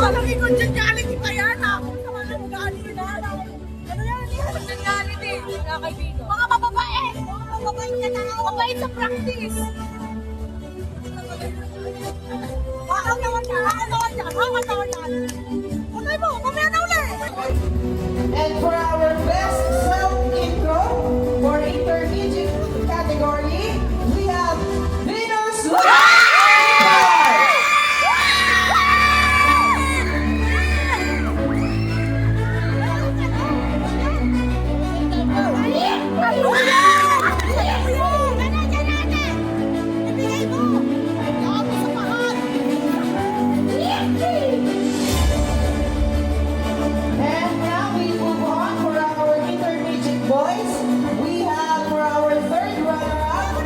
Walang i-conjugality pa yan. Ako naman ang ugali na. Ano yan? Conjugality. Mga mababait. Mga mababait ka na. Mabait sa practice. Bakang naman yan. Bakang naman yan. Bakang naman yan. Patay mo. Mamaya na ulit. And for our best self-intro for intermediate category, we have Venus Lopez. And now we move on for our intermediate boys. We have for our third runner-up,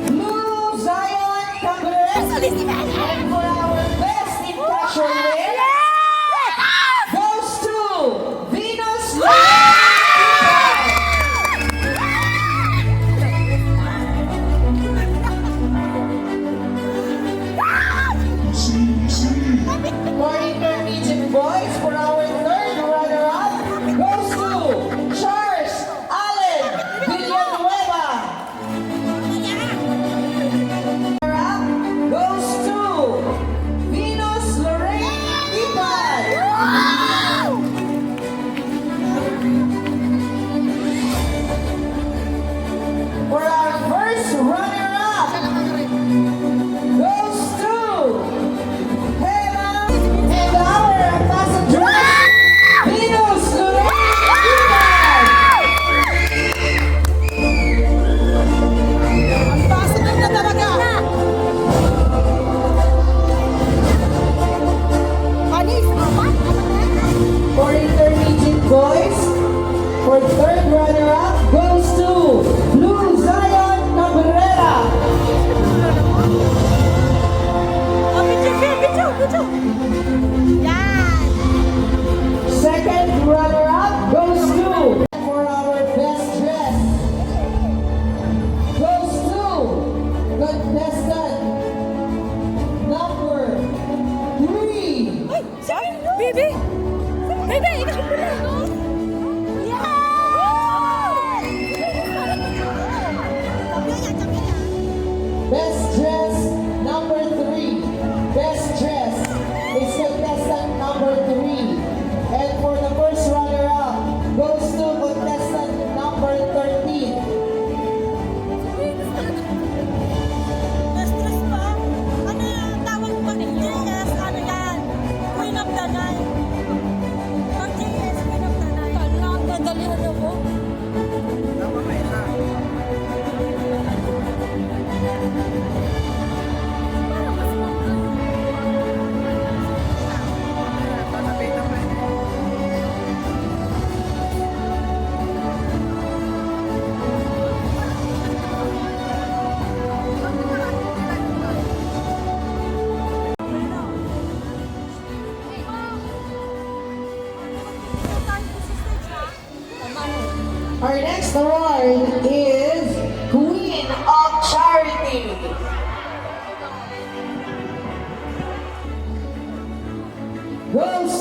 Blue Zion Cabaret. And for our best in casual wear, goes to Venus Lopez. For intermediate boys, for our third runner-up, goes to Charles Allen Villanueva. Runner-up goes to Venus Lorraine Ipan. For our first runner-up, goes to Hela and our ambassador, Venus Lorraine Ipan. Ambassador na talaga. Panis. For intermediate boys, for third runner-up goes to Blue Zion Cabrera. Video. Yan. Second runner-up goes to, for our best dress, goes to contestant number 3. Ay, sorry. Baby. Baby, ikaw pala. Best dress number 3. Best dress is contestant number 3. And for the first runner-up goes to contestant number 13. Stress pa? Ano yung tawag pag JS? Ano yan? Queen of the Night. Pag JS, Queen of the Night. Nadalihan ako. Parang mas Our next award is Queen of Charity. Goes